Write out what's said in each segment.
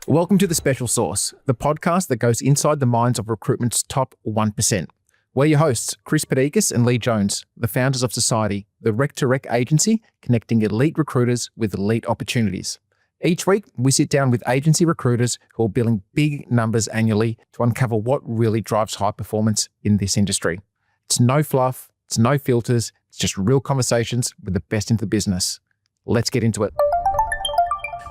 Welcome to The Special Sauce, the podcast that goes inside the minds of recruitment's top 1%. We're your hosts, Chris Padikis and Lee Jones, the founders of Sorciety, the rec-to-rec agency connecting elite recruiters with elite opportunities. Each week, we sit down with agency recruiters who are billing big numbers annually to uncover what really drives high performance in this industry. It's no fluff, it's no filters, it's just real conversations with the best in the business. Let's get into it.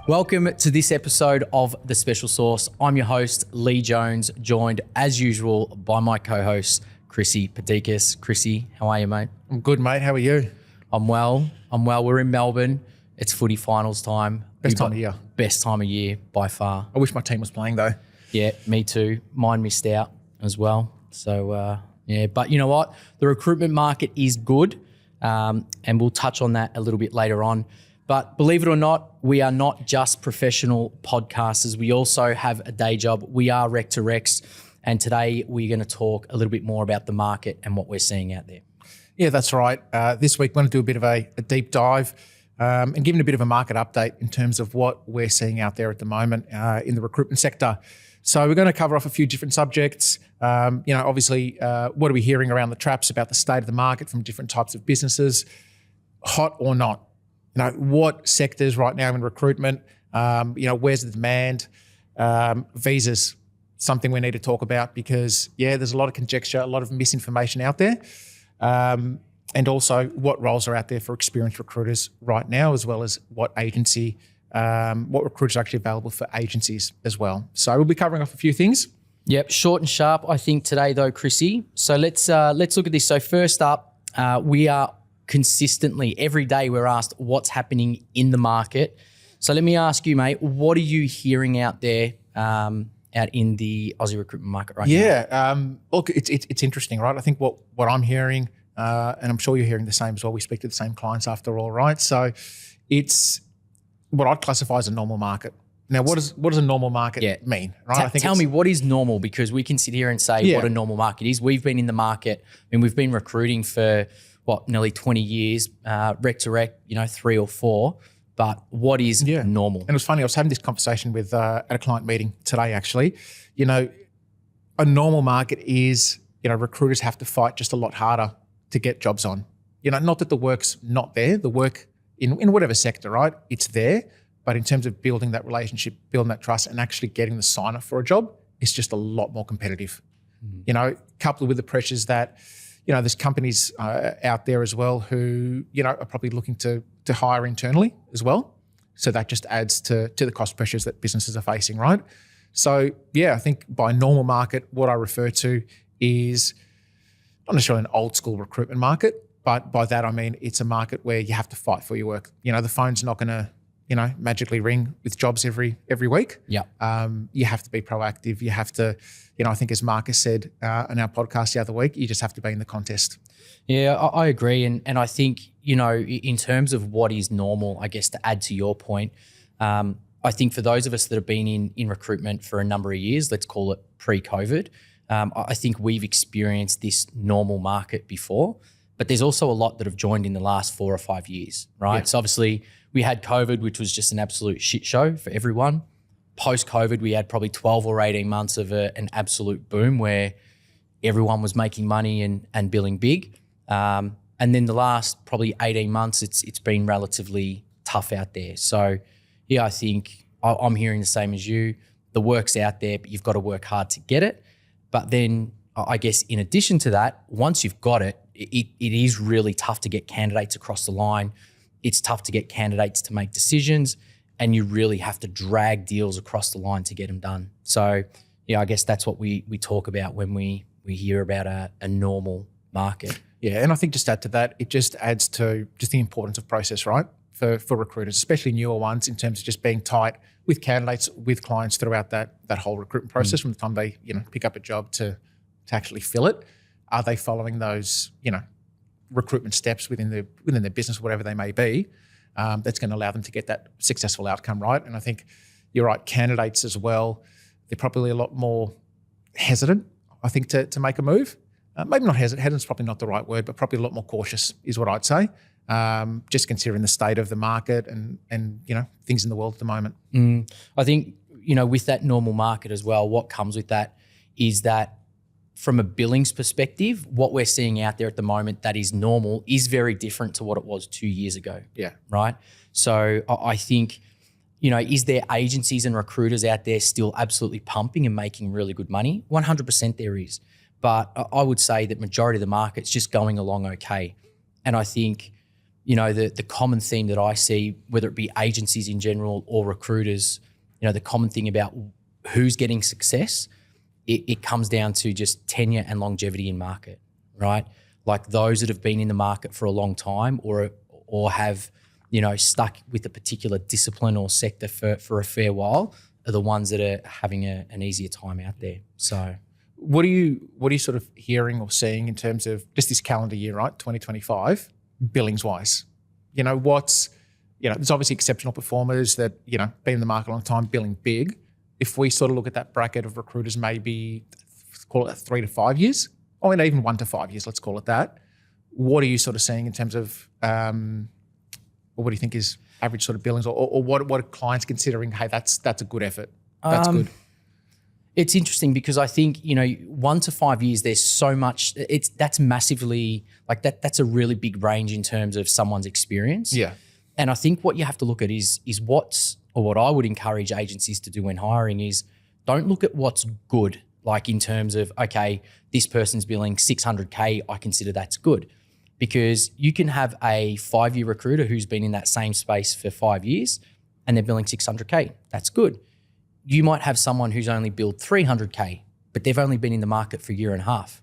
Welcome to this episode of The Special Sauce. I'm your host, Lee Jones, joined as usual by my co-host, Chrissy Padikis. Chrissy, how are you, mate? I'm good, mate. How are you? I'm well. We're in Melbourne. It's footy finals time. Best time of year. Best time of year by far. I wish my team was playing though. Yeah, me too. Mine missed out as well. So, but you know what? The recruitment market is good, and we'll touch on that a little bit later on. But believe it or not, we are not just professional podcasters. We also have a day job. We are Rec-to-Recs. And today we're going to talk a little bit more about the market and what we're seeing out there. Yeah, that's right. This week we're going to do a bit of a deep dive and give a bit of a market update in terms of what we're seeing out there at the moment in the recruitment sector. So we're going to cover off a few different subjects. Obviously, what are we hearing around the traps about the state of the market from different types of businesses, hot or not? What sectors right now in recruitment, where's the demand, visas, something we need to talk about because, there's a lot of conjecture, a lot of misinformation out there. And also what roles are out there for experienced recruiters right now, as well as what recruiters are actually available for agencies as well. So we'll be covering off a few things. Yep, short and sharp, I think, today though, Chrissy. So let's look at this. So first up, we are consistently, every day we're asked what's happening in the market. So let me ask you, mate, what are you hearing out there out in the Aussie recruitment market right now? Yeah, look, it's interesting, right? I think what I'm hearing, and I'm sure you're hearing the same as well, we speak to the same clients after all, right? So it's what I'd classify as a normal market. Now, what does a normal market mean, right? Tell me, what is normal? Because we can sit here and say what a normal market is. We've been in the market, we've been recruiting for nearly 20 years, rec-to-rec, 3 or 4. But what is normal? And it was funny, I was having this conversation with at a client meeting today, actually. A normal market is, recruiters have to fight just a lot harder to get jobs on. Not that the work's not there, the work in whatever sector, right? It's there. But in terms of building that relationship, building that trust and actually getting the sign-off for a job, it's just a lot more competitive. Coupled with the pressures that, there's companies out there as well who, are probably looking to hire internally as well. So that just adds to the cost pressures that businesses are facing, right? So, I think by normal market, what I refer to is not necessarily an old school recruitment market, but by that I mean it's a market where you have to fight for your work. The phone's not going to, magically ring with jobs every week. Yeah. You have to be proactive. You have to, I think as Marcus said on our podcast the other week, you just have to be in the contest. Yeah, I agree. And I think, in terms of what is normal, I guess to add to your point, I think for those of us that have been in recruitment for a number of years, let's call it pre-COVID, I think we've experienced this normal market before, but there's also a lot that have joined in the last 4 or 5 years, right? Yeah. So obviously we had COVID, which was just an absolute shit show for everyone. Post-COVID, we had probably 12 or 18 months of an absolute boom where everyone was making money and billing big. And then the last probably 18 months, it's been relatively tough out there. So I think I'm hearing the same as you. The work's out there, but you've got to work hard to get it. But then I guess in addition to that, once you've got it, it is really tough to get candidates across the line. It's tough to get candidates to make decisions, and you really have to drag deals across the line to get them done. So, I guess that's what we talk about when we hear about a normal market. Yeah, and I think just add to that, it just adds to just the importance of process, right? For recruiters, especially newer ones, in terms of just being tight with candidates, with clients throughout that whole recruitment process from the time they, pick up a job to actually fill it. Are they following those, recruitment steps within their business, whatever they may be, that's going to allow them to get that successful outcome, right? And I think you're right, candidates as well, they're probably a lot more hesitant, I think, to make a move. Maybe not hesitant, hesitant's probably not the right word, but probably a lot more cautious is what I'd say, just considering the state of the market and things in the world at the moment. I think, with that normal market as well, what comes with that is that from a billings perspective, what we're seeing out there at the moment that is normal is very different to what it was 2 years ago. Yeah. Right. So I think, is there agencies and recruiters out there still absolutely pumping and making really good money? 100% there is. But I would say that majority of the market's just going along okay. And I think, the common theme that I see, whether it be agencies in general or recruiters, the common thing about who's getting success, it comes down to just tenure and longevity in market, right? Like those that have been in the market for a long time or have, stuck with a particular discipline or sector for a fair while are the ones that are having an easier time out there. So what are you sort of hearing or seeing in terms of just this calendar year, right? 2025, billings wise? There's obviously exceptional performers that, been in the market a long time, billing big. If we sort of look at that bracket of recruiters, maybe call it 3 to 5 years, or even 1 to 5 years, let's call it that. What are you sort of seeing in terms of, or what do you think is average sort of billings, or what are clients considering? Hey, that's a good effort. That's good. It's interesting because I think 1 to 5 years. There's so much. That's massively like that. That's a really big range in terms of someone's experience. Yeah. And I think what you have to look at is what I would encourage agencies to do when hiring is don't look at what's good, like in terms of, okay, this person's billing 600K, I consider that's good. Because you can have a 5-year recruiter who's been in that same space for 5 years and they're billing 600K. That's good. You might have someone who's only billed 300K, but they've only been in the market for a year and a half.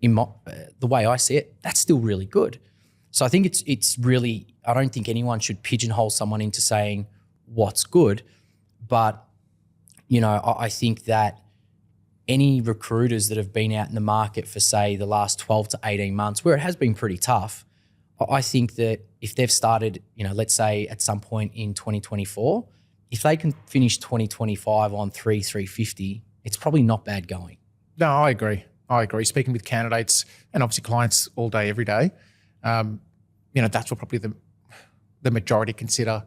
The way I see it, that's still really good. So I think it's really, I don't think anyone should pigeonhole someone into saying what's good, but I think that any recruiters that have been out in the market for say the last 12 to 18 months where it has been pretty tough, I think that if they've started, let's say at some point in 2024, if they can finish 2025 on 350, it's probably not bad going. No, I agree. Speaking with candidates and obviously clients all day, every day, that's what probably the majority consider,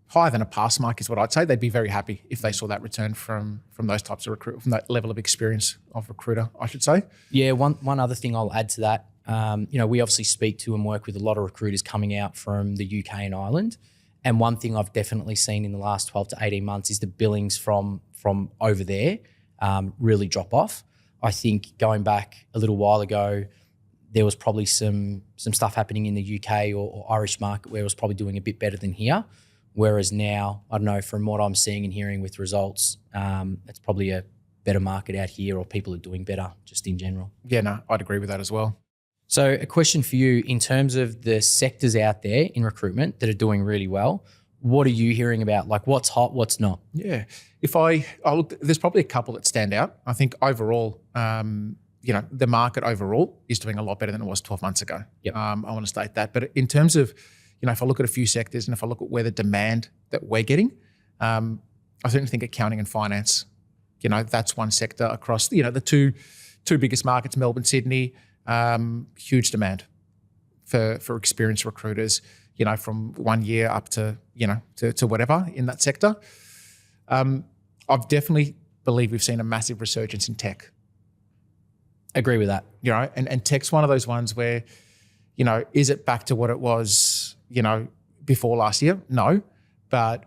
higher than a pass mark is what I'd say. They'd be very happy if they saw that return from those types of recruit, from that level of experience of recruiter, I should say. Yeah, one other thing I'll add to that, we obviously speak to and work with a lot of recruiters coming out from the UK and Ireland. And one thing I've definitely seen in the last 12 to 18 months is the billings from over there really drop off. I think going back a little while ago, there was probably some stuff happening in the UK or Irish market where it was probably doing a bit better than here. Whereas now, I don't know, from what I'm seeing and hearing with results, it's probably a better market out here, or people are doing better just in general. Yeah, no, I'd agree with that as well. So a question for you, in terms of the sectors out there in recruitment that are doing really well, what are you hearing about? Like what's hot, what's not? Yeah. If I look, there's probably a couple that stand out. I think overall, the market overall is doing a lot better than it was 12 months ago. Yep. I want to state that. But in terms of, if I look at a few sectors and if I look at where the demand that we're getting, I certainly think accounting and finance, that's one sector across, the two biggest markets, Melbourne, Sydney, huge demand for experienced recruiters, from 1 year up to, to whatever in that sector. I've definitely believe we've seen a massive resurgence in tech. Agree with that. And tech's one of those ones where, is it back to what it was, before last year? No. But,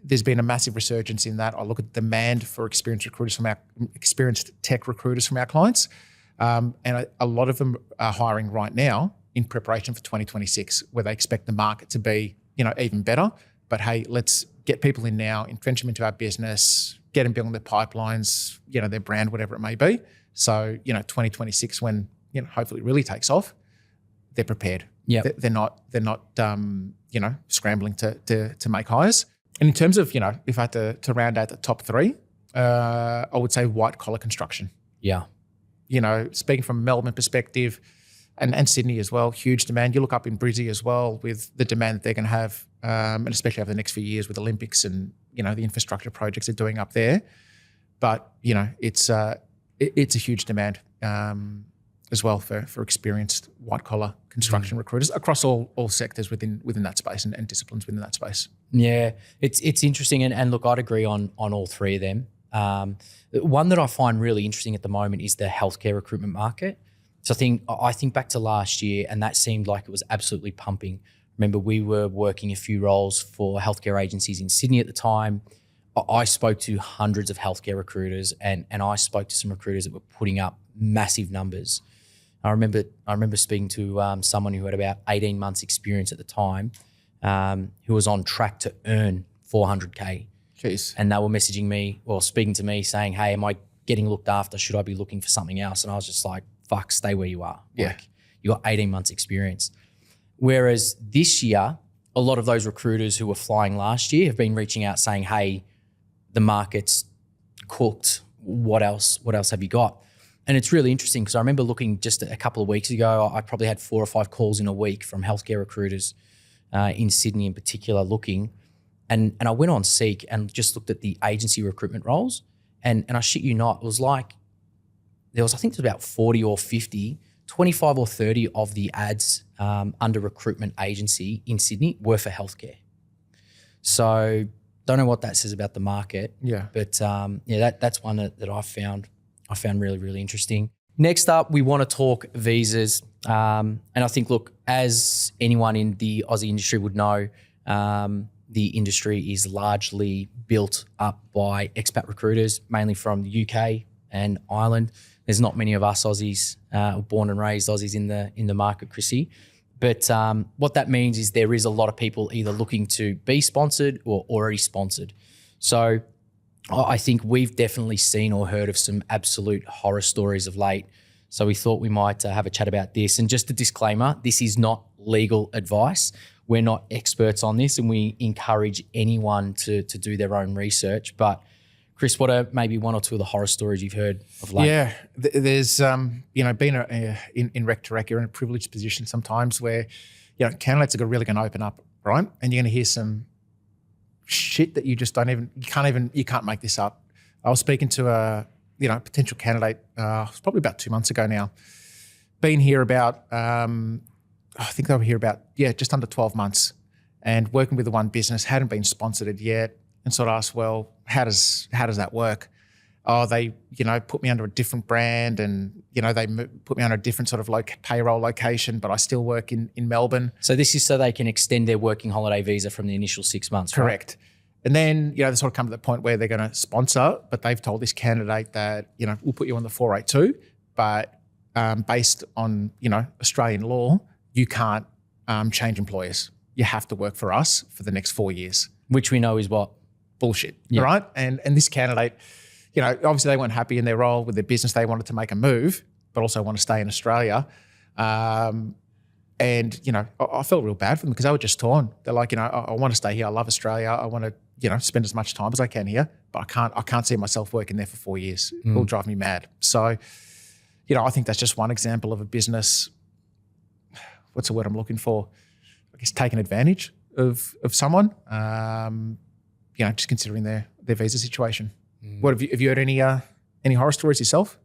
there's been a massive resurgence in that. I look at demand for experienced tech recruiters from our clients. And a lot of them are hiring right now in preparation for 2026, where they expect the market to be, even better. But hey, let's get people in now, entrench them into our business, get them building their pipelines, their brand, whatever it may be. So, 2026, when, hopefully it really takes off, they're prepared. Yeah, they're not scrambling to make hires. And in terms of, if I had to round out the top three, I would say white collar construction. Yeah. Speaking from a Melbourne perspective and Sydney as well, huge demand. You look up in Brizzy as well with the demand that they're going to have, and especially over the next few years with Olympics and, the infrastructure projects they're doing up there. But, it's a huge demand. as well for experienced white collar construction recruiters across all sectors within that space and disciplines within that space. Yeah, it's interesting, and look, I'd agree on all three of them. One that I find really interesting at the moment is the healthcare recruitment market. So I think back to last year, and that seemed like it was absolutely pumping. Remember, we were working a few roles for healthcare agencies in Sydney at the time. I spoke to hundreds of healthcare recruiters, and I spoke to some recruiters that were putting up massive numbers. I remember speaking to someone who had about 18 months experience at the time, who was on track to earn 400K. Jeez. And they were messaging me or speaking to me saying, hey, am I getting looked after? Should I be looking for something else? And I was just like, fuck, stay where you are. Yeah. Like, you got 18 months experience. Whereas this year, a lot of those recruiters who were flying last year have been reaching out saying, hey, the market's cooked. What else have you got? And it's really interesting because I remember looking just a couple of weeks ago, I probably had 4 or 5 calls in a week from healthcare recruiters in Sydney in particular looking. And I went on Seek and just looked at the agency recruitment roles. And I shit you not, it was like, I think there was about 40 or 50, 25 or 30 of the ads under recruitment agency in Sydney were for healthcare. So don't know what that says about the market. Yeah. But that's one that I found really, really interesting. Next up, we want to talk visas. And I think, look, as anyone in the Aussie industry would know, the industry is largely built up by expat recruiters, mainly from the UK and Ireland. There's not many of us Aussies, born and raised Aussies in the market, Chrissy. But what that means is there is a lot of people either looking to be sponsored or already sponsored. So I think we've definitely seen or heard of some absolute horror stories of late. So we thought we might have a chat about this. And just a disclaimer, this is not legal advice. We're not experts on this, and we encourage anyone to do their own research. But Chris, what are maybe 1 or 2 of the horror stories you've heard of late? Yeah, there's being in rec to rec, you're in a privileged position sometimes where candidates are really going to open up, right? And you're going to hear some shit that you just you can't make this up. I was speaking to a potential candidate, it was probably about 2 months ago now. Been here about I think they were here about just under 12 months, and working with the one business, hadn't been sponsored yet, and sort of asked, well, how does that work? Oh, they put me under a different brand, and they put me under a different sort of payroll location, but I still work in Melbourne. So this is so they can extend their working holiday visa from the initial 6 months, correct? Right? And then they sort of come to the point where they're going to sponsor, but they've told this candidate that we'll put you on the 482, but based on Australian law, you can't change employers. You have to work for us for the next 4 years. Which we know is what? Bullshit, right? And this candidate, obviously they weren't happy in their role with their business. They wanted to make a move, but also want to stay in Australia. And I felt real bad for them because they were just torn. They're like, I want to stay here. I love Australia. I want to, spend as much time as I can here, but I can't see myself working there for 4 years. It will drive me mad. So, I think that's just one example of a business. What's the word I'm looking for? I guess taking advantage of someone. Just considering their visa situation. What have you heard any horror stories yourself?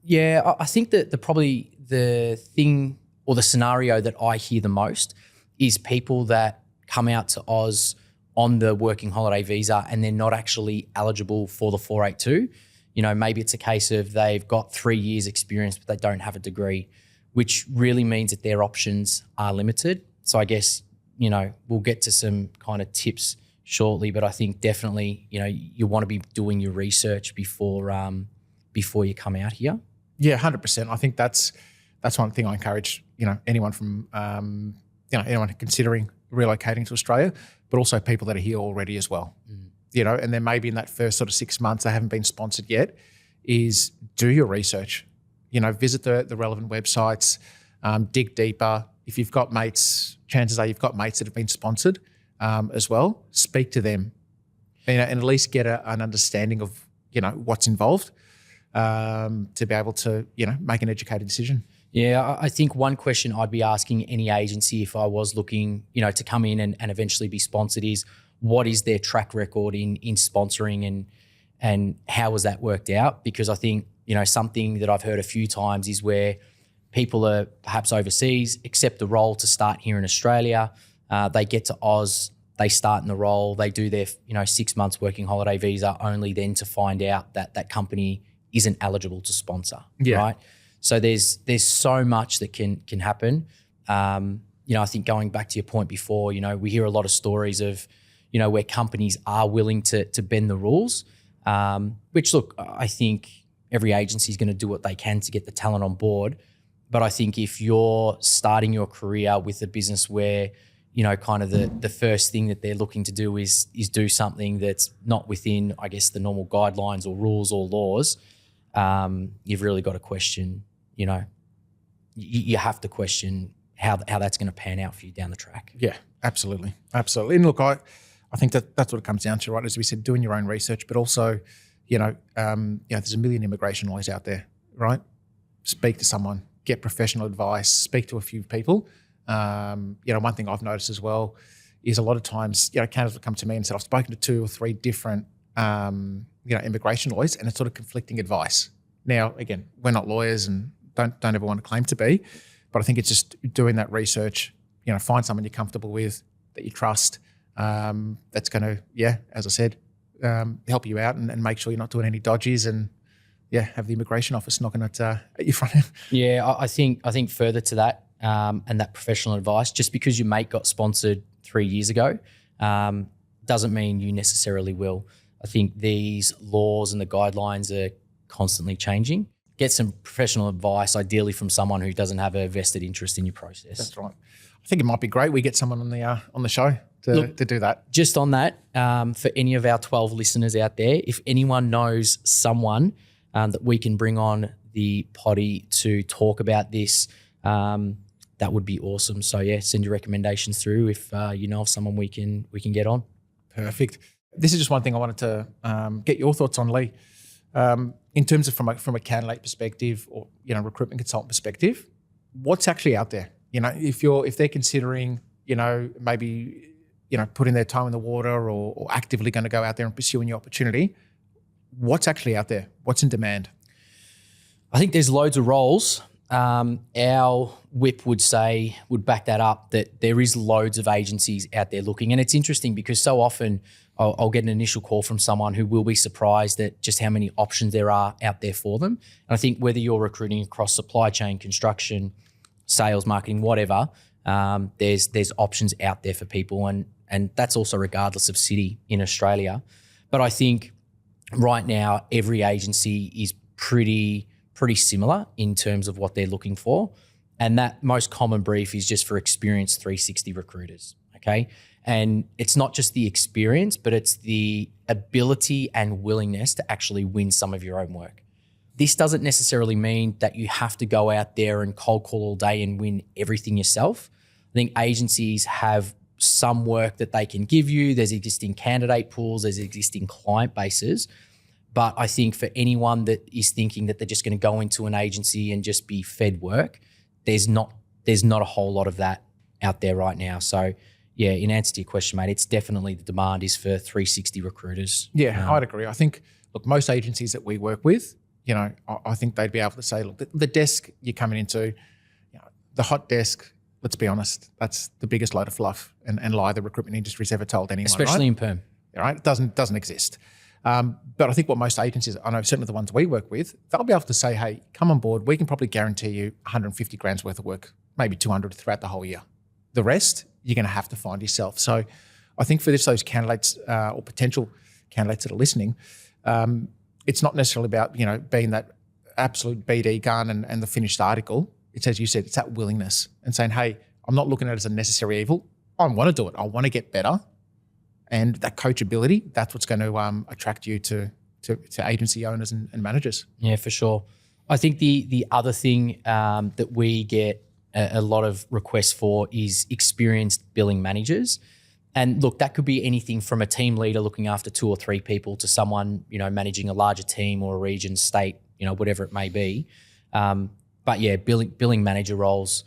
Yeah, I think that probably the thing or the scenario that I hear the most is people that come out to Oz on the working holiday visa and they're not actually eligible for the 482. Maybe it's a case of they've got 3 years experience, but they don't have a degree, which really means that their options are limited. So I guess, we'll get to some kind of tips shortly, but I think definitely, you want to be doing your research before you come out here. Yeah, 100%. I think that's one thing I encourage, anyone from, anyone considering relocating to Australia, but also people that are here already as well. And then maybe in that first sort of 6 months, they haven't been sponsored yet, is do your research. Visit the relevant websites, dig deeper. If you've got mates, chances are you've got mates that have been sponsored as well. Speak to them, and at least get an understanding of what's involved to be able to make an educated decision. Yeah, I think one question I'd be asking any agency if I was looking to come in and eventually be sponsored is, what is their track record in sponsoring and how has that worked out? Because I think something that I've heard a few times is where people are perhaps overseas, accept the role to start here in Australia. They get to Oz, they start in the role, they do their 6 months working holiday visa, only then to find out that that company isn't eligible to sponsor, right? So there's so much that can happen. I think going back to your point before, we hear a lot of stories of, where companies are willing to bend the rules, which look, I think every agency is going to do what they can to get the talent on board. But I think if you're starting your career with a business where, kind of the first thing that they're looking to do is do something that's not within, I guess, the normal guidelines or rules or laws, you've really got to question, you have to question how that's going to pan out for you down the track. Yeah, absolutely. Absolutely. And look, I think that's what it comes down to, right? As we said, doing your own research, but also, there's a million immigration lawyers out there, right? Speak to someone, get professional advice, speak to a few people. One thing I've noticed as well is a lot of times, candidates will come to me and say, I've spoken to 2 or 3 different, immigration lawyers, and it's sort of conflicting advice. Now, again, we're not lawyers and don't ever want to claim to be, but I think it's just doing that research, find someone you're comfortable with, that you trust, that's going to, as I said, help you out and make sure you're not doing any dodges, and have the immigration office knocking at your front end. Yeah, I think further to that, and that professional advice, just because your mate got sponsored 3 years ago, doesn't mean you necessarily will. I think these laws and the guidelines are constantly changing. Get some professional advice, ideally from someone who doesn't have a vested interest in your process. That's right. I think it might be great we get someone on the show to do that. Just on that, for any of our 12 listeners out there, if anyone knows someone that we can bring on the potty to talk about this, that would be awesome. So send your recommendations through if you know of someone we can get on. Perfect. This is just one thing I wanted to get your thoughts on, Lee. In terms of from a candidate perspective or recruitment consultant perspective, what's actually out there? If they're considering maybe putting their toe in the water or actively going to go out there and pursue a new opportunity, what's actually out there? What's in demand? I think there's loads of roles. Our whip would back that up, that there is loads of agencies out there looking. And it's interesting because so often I'll get an initial call from someone who will be surprised at just how many options there are out there for them. And I think whether you're recruiting across supply chain, construction, sales, marketing, whatever, there's options out there for people. And that's also regardless of city in Australia. But I think right now every agency is pretty similar in terms of what they're looking for. And that most common brief is just for experienced 360 recruiters, okay? And it's not just the experience, but it's the ability and willingness to actually win some of your own work. This doesn't necessarily mean that you have to go out there and cold call all day and win everything yourself. I think agencies have some work that they can give you. There's existing candidate pools, there's existing client bases. But I think for anyone that is thinking that they're just going to go into an agency and just be fed work, there's not a whole lot of that out there right now. So in answer to your question, mate, it's definitely the demand is for 360 recruiters. Yeah, I'd agree. I think, look, most agencies that we work with, I think they'd be able to say, look, the desk you're coming into, the hot desk, let's be honest, that's the biggest load of fluff and lie the recruitment industry's ever told anyone, especially in perm. Right? It doesn't exist. But I think what most agencies, I know certainly the ones we work with, they'll be able to say, hey, come on board, we can probably guarantee you 150 grand's worth of work, maybe 200 throughout the whole year. The rest, you're going to have to find yourself. So I think for those candidates or potential candidates that are listening, it's not necessarily about, being that absolute BD gun and the finished article. It's, as you said, it's that willingness and saying, hey, I'm not looking at it as a necessary evil. I want to do it. I want to get better. And that coachability, that's what's going to attract you to agency owners and managers. Yeah, for sure. I think the other thing that we get a lot of requests for is experienced billing managers. And look, that could be anything from a team leader looking after 2 or 3 people to someone, managing a larger team or a region, state, whatever it may be. But yeah, billing manager roles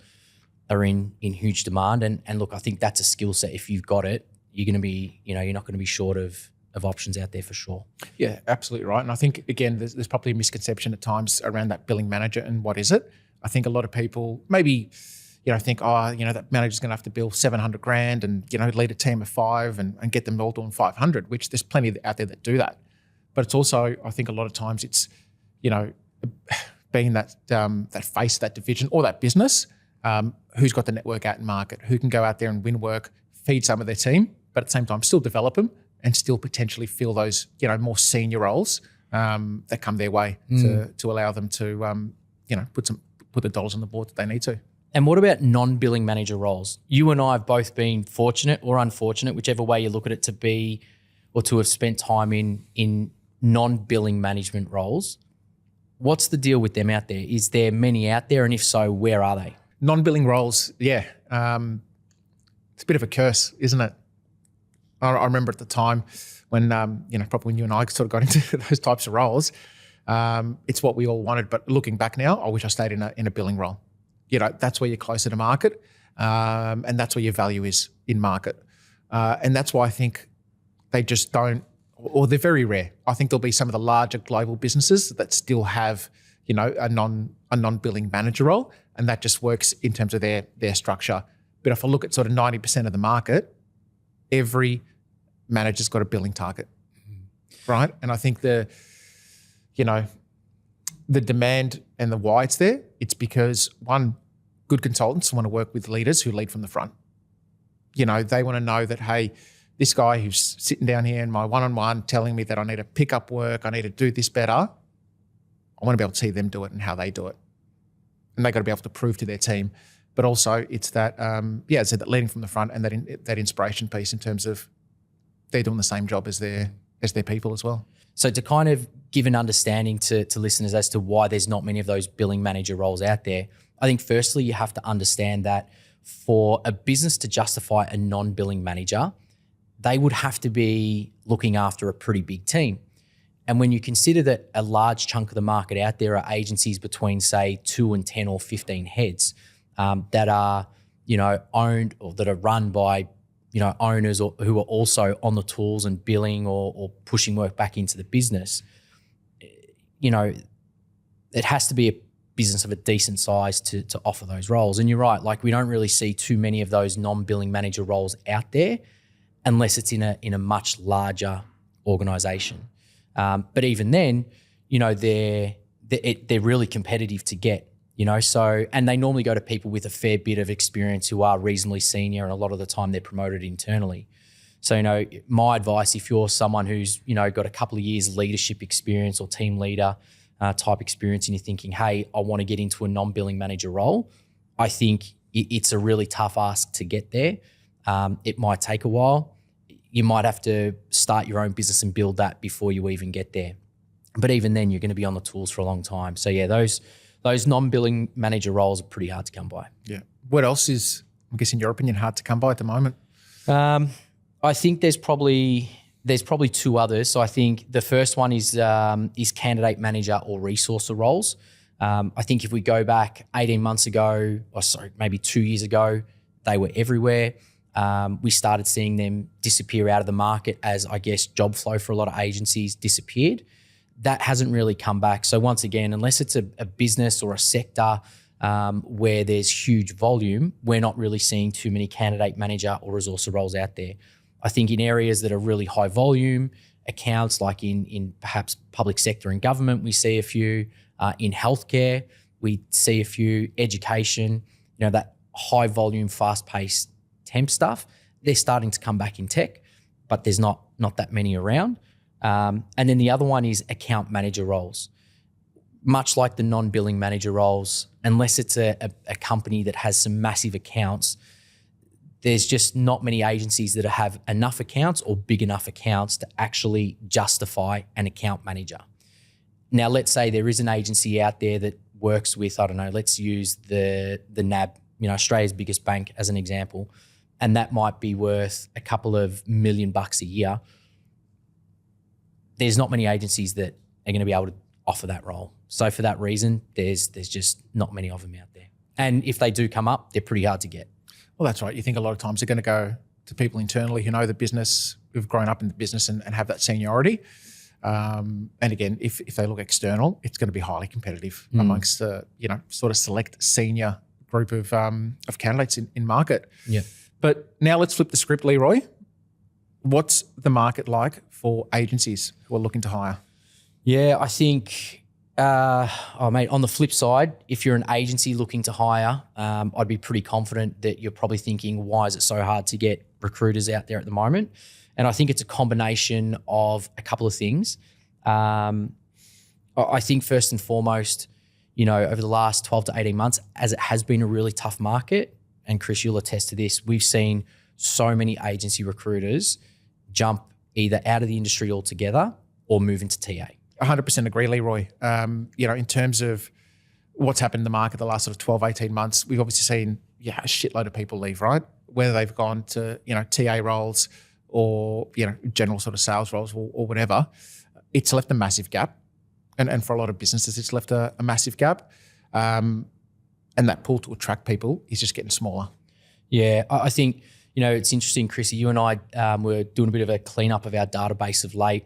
are in huge demand. And look, I think that's a skill set. If you've got it, you're going to be, you're not going to be short of options out there for sure. Yeah, absolutely right. And I think, again, there's probably a misconception at times around that billing manager and what is it. I think a lot of people maybe, think, that manager's going to have to bill 700 grand and, lead a team of 5 and get them all doing 500, which there's plenty out there that do that. But it's also, I think a lot of times it's, being that face of that division or that business, who's got the network out in market, who can go out there and win work, feed some of their team, but at the same time still develop them and still potentially fill those, more senior roles that come their way to allow them to, put the dollars on the board that they need to. And what about non-billing manager roles? You and I have both been fortunate or unfortunate, whichever way you look at it, to be or to have spent time in non-billing management roles. What's the deal with them out there? Is there many out there? And if so, where are they? Non-billing roles, yeah. It's a bit of a curse, isn't it? I remember at the time when, probably when you and I sort of got into those types of roles, it's what we all wanted. But looking back now, I wish I stayed in a billing role. That's where you're closer to market, and that's where your value is in market. And that's why I think they just don't, or they're very rare. I think there'll be some of the larger global businesses that still have, a non-billing manager role, and that just works in terms of their structure. But if I look at sort of 90% of the market, every manager's got a billing target, right? And I think the demand and the why it's there, it's because, one, good consultants want to work with leaders who lead from the front. They want to know that, hey, this guy who's sitting down here in my one-on-one telling me that I need to pick up work, I need to do this better, I want to be able to see them do it and how they do it. And they got to be able to prove to their team. But also it's that, so that leading from the front and that inspiration piece in terms of they're doing the same job as their people as well. So to kind of give an understanding to listeners as to why there's not many of those billing manager roles out there, I think firstly you have to understand that for a business to justify a non-billing manager, they would have to be looking after a pretty big team. And when you consider that a large chunk of the market out there are agencies between, say, 2 and 10 or 15 heads that are, owned or that are run by, owners or who are also on the tools and billing or pushing work back into the business, it has to be a business of a decent size to offer those roles. And you're right, like we don't really see too many of those non-billing manager roles out there unless it's in a much larger organisation. But even then, they're really competitive to get, so, and they normally go to people with a fair bit of experience who are reasonably senior, and a lot of the time they're promoted internally. So, my advice, if you're someone who's, got a couple of years leadership experience or team leader type experience and you're thinking, hey, I want to get into a non-billing manager role, I think it's a really tough ask to get there. It might take a while. You might have to start your own business and build that before you even get there. But even then, you're going to be on the tools for a long time. So yeah, those non-billing manager roles are pretty hard to come by. Yeah. What else is, I guess in your opinion, hard to come by at the moment? I think there's probably 2 others. So I think the first one is candidate manager or resourcer roles. I think if we go back 18 months ago, maybe 2 years ago, they were everywhere. We started seeing them disappear out of the market as, I guess, job flow for a lot of agencies disappeared. That hasn't really come back. So once again, unless it's a business or a sector where there's huge volume, we're not really seeing too many candidate manager or resourcer roles out there. I think in areas that are really high volume accounts, like in perhaps public sector and government, we see a few. In healthcare, we see a few. Education, that high volume, fast paced temp stuff, they're starting to come back in tech, but there's not that many around. And then the other one is account manager roles. Much like the non-billing manager roles, unless it's a company that has some massive accounts, there's just not many agencies that have enough accounts or big enough accounts to actually justify an account manager. Now, let's say there is an agency out there that works with, I don't know, let's use the NAB, Australia's biggest bank as an example, and that might be worth a couple of $1 million a year. There's not many agencies that are going to be able to offer that role. So for that reason, there's just not many of them out there. And if they do come up, they're pretty hard to get. Well, that's right. You think a lot of times they're going to go to people internally who know the business, who've grown up in the business and have that seniority. And again, if they look external, it's going to be highly competitive amongst the sort of select senior group of candidates in market. Yeah. But now let's flip the script, Leroy. What's the market like for agencies who are looking to hire? Yeah, I think, mate, on the flip side, if you're an agency looking to hire, I'd be pretty confident that you're probably thinking, why is it so hard to get recruiters out there at the moment? And I think it's a combination of a couple of things. I think first and foremost, over the last 12 to 18 months, as it has been a really tough market, and Chris, you'll attest to this, we've seen so many agency recruiters jump either out of the industry altogether or move into TA. 100% agree, Leroy. In terms of what's happened in the market the last sort of 12, 18 months, we've obviously seen a shitload of people leave, right? Whether they've gone to, TA roles or, general sort of sales roles or whatever, it's left a massive gap. And for a lot of businesses, it's left a massive gap. And that pool to attract people is just getting smaller. Yeah, I think, it's interesting, Chrissy, you and I were doing a bit of a cleanup of our database of late.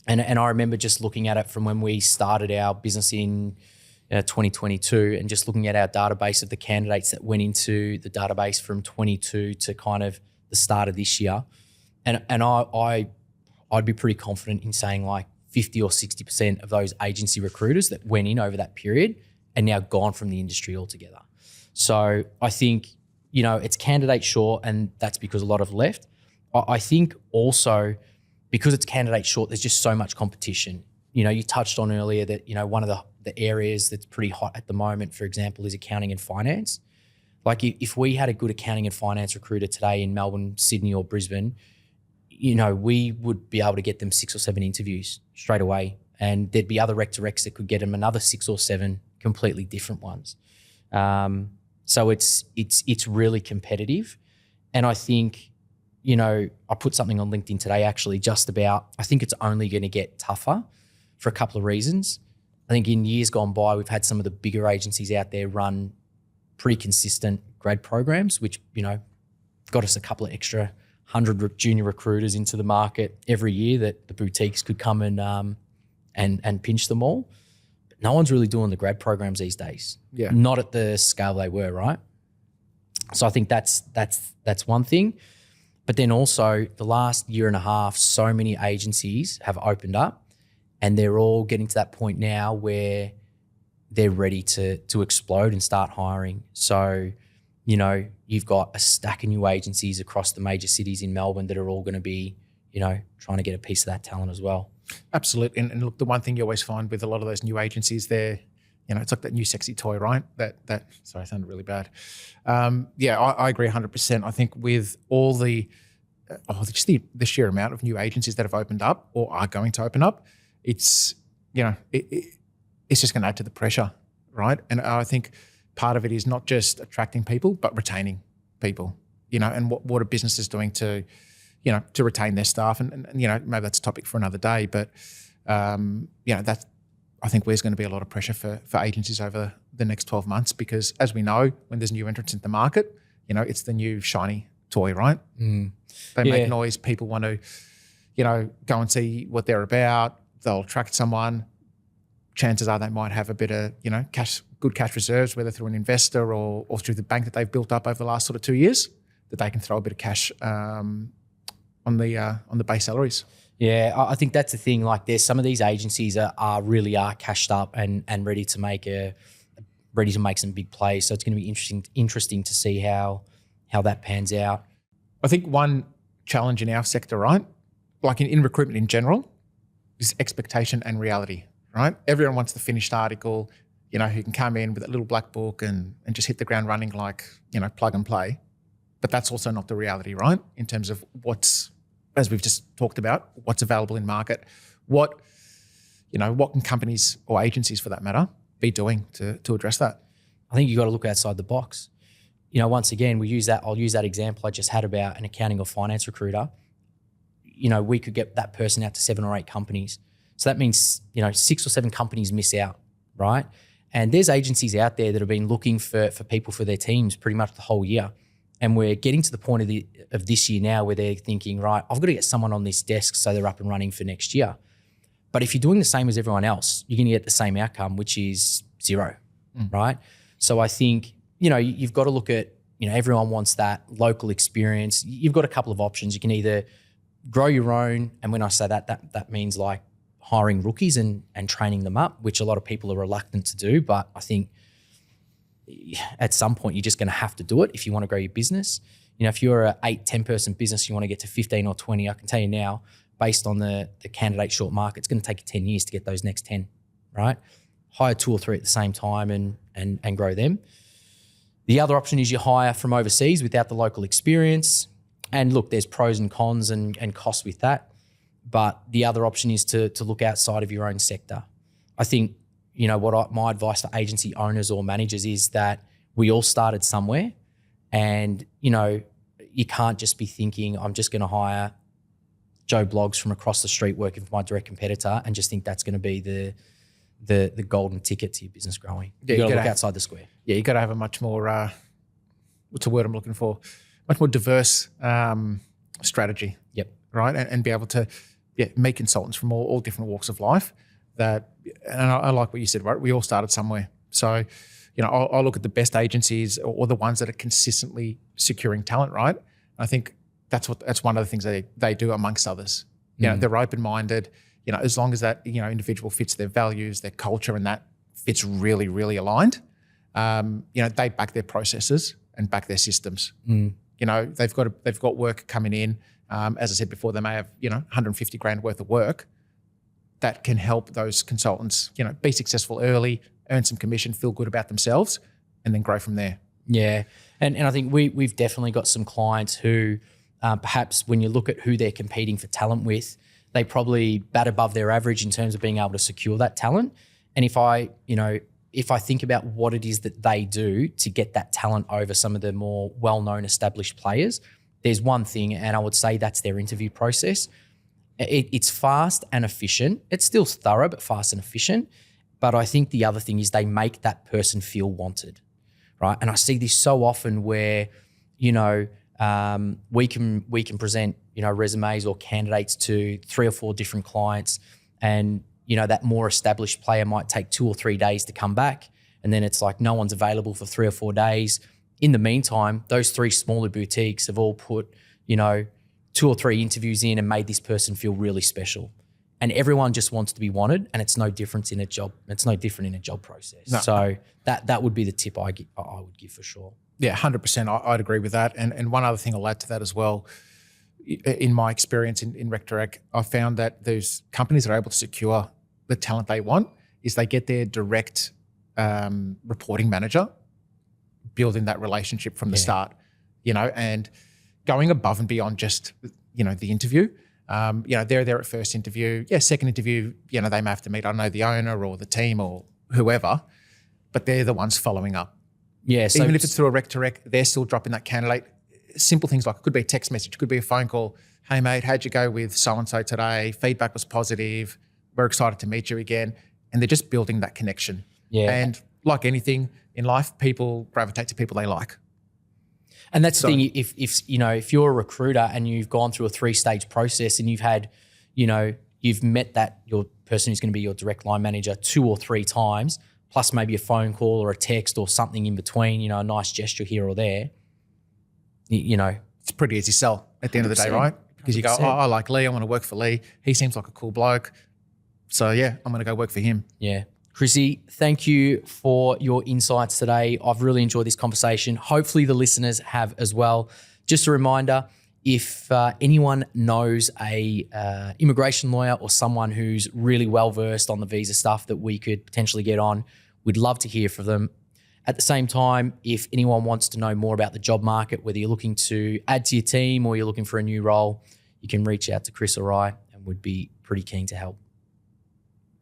And I remember just looking at it from when we started our business in 2022 and just looking at our database of the candidates that went into the database from 22 to kind of the start of this year. And I'd be pretty confident in saying like 50 or 60% of those agency recruiters that went in over that period are now gone from the industry altogether. So I think, it's candidate short, and that's because a lot have left. I think also because it's candidate short, there's just so much competition. You touched on earlier that, one of the areas that's pretty hot at the moment, for example, is accounting and finance. Like if we had a good accounting and finance recruiter today in Melbourne, Sydney or Brisbane, we would be able to get them 6 or 7 interviews straight away. And there'd be other rec to recs that could get them another 6 or 7 completely different ones. So it's really competitive. And I think, I put something on LinkedIn today actually just about, I think it's only going to get tougher for a couple of reasons. I think in years gone by, we've had some of the bigger agencies out there run pretty consistent grad programs, which, got us a couple of extra 100 junior recruiters into the market every year that the boutiques could come and pinch them all. But no one's really doing the grad programs these days. Yeah. Not at the scale they were, right? So I think that's one thing. But then also the last year and a half, so many agencies have opened up and they're all getting to that point now where they're ready to explode and start hiring. So, you've got a stack of new agencies across the major cities in Melbourne that are all going to be, trying to get a piece of that talent as well. Absolutely. And look, the one thing you always find with a lot of those new agencies, it's like that new sexy toy, right? Sorry, I sounded really bad. I agree 100%. I think with all the sheer amount of new agencies that have opened up or are going to open up, it's just going to add to the pressure, right? And I think part of it is not just attracting people, but retaining people, and what a business is doing to retain their staff. And maybe that's a topic for another day, but that's, I think there's going to be a lot of pressure for agencies over the next 12 months because as we know, when there's new entrants in the market, it's the new shiny toy, right? Mm. They make noise. People want to, go and see what they're about. They'll attract someone. Chances are they might have a bit of, good cash reserves, whether through an investor or through the bank that they've built up over the last sort of 2 years, that they can throw a bit of cash on the base salaries. Yeah, I think that's the thing. Like, there's some of these agencies are really cashed up and ready to make some big plays. So it's going to be interesting to see how that pans out. I think one challenge in our sector, right, like in recruitment in general, is expectation and reality, right? Everyone wants the finished article, who can come in with a little black book and just hit the ground running like, plug and play. But that's also not the reality, right? In terms of what's, as we've just talked about, what's available in market, what can companies or agencies for that matter be doing to address that? I think you've got to look outside the box. Once again, I'll use that example I just had about an accounting or finance recruiter. We could get that person out to 7 or 8 companies. So that means, 6 or 7 companies miss out, right? And there's agencies out there that have been looking for people for their teams pretty much the whole year. And we're getting to the point of this year now where they're thinking, right, I've got to get someone on this desk so they're up and running for next year. But if you're doing the same as everyone else, you're going to get the same outcome, which is zero, right? So I think, you've got to look at, everyone wants that local experience. You've got a couple of options. You can either grow your own, and when I say that means like hiring rookies and training them up, which a lot of people are reluctant to do. But I think at some point you're just going to have to do it if you want to grow your business. If you're an 8-10 person business, you want to get to 15 or 20, I can tell you now, based on the candidate short market, it's going to take you 10 years to get those next 10, right? Hire 2 or 3 at the same time and grow them. The other option is you hire from overseas without the local experience. And look, there's pros and cons and costs with that. But the other option is to look outside of your own sector. I think, my advice for agency owners or managers is that we all started somewhere, and, you can't just be thinking, I'm just going to hire Joe Bloggs from across the street working for my direct competitor and just think that's going to be the golden ticket to your business growing. You got to look outside the square. Yeah, you got to have a much more, what's the word I'm looking for? Much more diverse strategy. Yep. Right, and be able to meet consultants from all different walks of life. And I like what you said, right? We all started somewhere. So, I'll look at the best agencies or the ones that are consistently securing talent, right? I think that's one of the things they do amongst others. They're open-minded. As long as that individual fits their values, their culture, and that fits really, really aligned. They back their processes and back their systems. They've got work coming in. As I said before, they may have 150 grand worth of work that can help those consultants be successful early, earn some commission, feel good about themselves, and then grow from there. Yeah, and I think we've definitely got some clients who perhaps when you look at who they're competing for talent with, they probably bat above their average in terms of being able to secure that talent. And if I think about what it is that they do to get that talent over some of the more well-known established players, there's one thing, and I would say that's their interview process. It's fast and efficient. It's still thorough, but fast and efficient. But I think the other thing is they make that person feel wanted, right? And I see this so often where, we can present, resumes or candidates to 3 or 4 different clients, and, that more established player might take 2 or 3 days to come back. And then it's like no one's available for 3 or 4 days. In the meantime, those 3 smaller boutiques have all put, 2 or 3 interviews in and made this person feel really special. And everyone just wants to be wanted, and it's no different in a job. It's no different in a job process. No. So that would be the tip I would give for sure. Yeah, 100%. I'd agree with that. And one other thing I'll add to that as well, in my experience in RecTirec, I found that those companies that are able to secure the talent they want is they get their direct reporting manager, building that relationship from the start, and going above and beyond just, the interview. They're there at first interview. Yeah, second interview, they may have to meet, the owner or the team or whoever, but they're the ones following up. Yeah. So even if it's through a RecTirec, they're still dropping that candidate. Simple things like it could be a text message, it could be a phone call. Hey mate, how'd you go with so-and-so today? Feedback was positive. We're excited to meet you again. And they're just building that connection. Yeah. And like anything in life, people gravitate to people they like. And that's the thing, if you're a recruiter and you've gone through a 3-stage process and you've had, you've met your person who's going to be your direct line manager 2 or 3 times, plus maybe a phone call or a text or something in between, a nice gesture here or there, It's a pretty easy sell at the end of the day, right? Because you go, I like Lee, I want to work for Lee. He seems like a cool bloke. So yeah, I'm going to go work for him. Yeah. Chrissy, thank you for your insights today. I've really enjoyed this conversation. Hopefully the listeners have as well. Just a reminder, if anyone knows a immigration lawyer or someone who's really well-versed on the visa stuff that we could potentially get on, we'd love to hear from them. At the same time, if anyone wants to know more about the job market, whether you're looking to add to your team or you're looking for a new role, you can reach out to Chris or I, and we'd be pretty keen to help.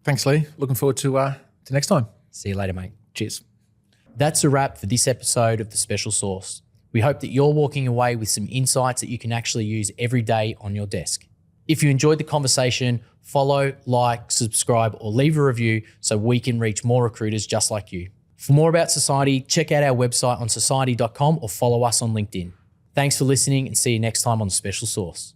Thanks, Lee. Looking forward to next time. See you later, mate. Cheers. That's a wrap for this episode of The Special Sauce. We hope that you're walking away with some insights that you can actually use every day on your desk. If you enjoyed the conversation, follow, like, subscribe, or leave a review so we can reach more recruiters just like you. For more about Sorciety, check out our website on sorciety.com or follow us on LinkedIn. Thanks for listening, and see you next time on The Special Sauce.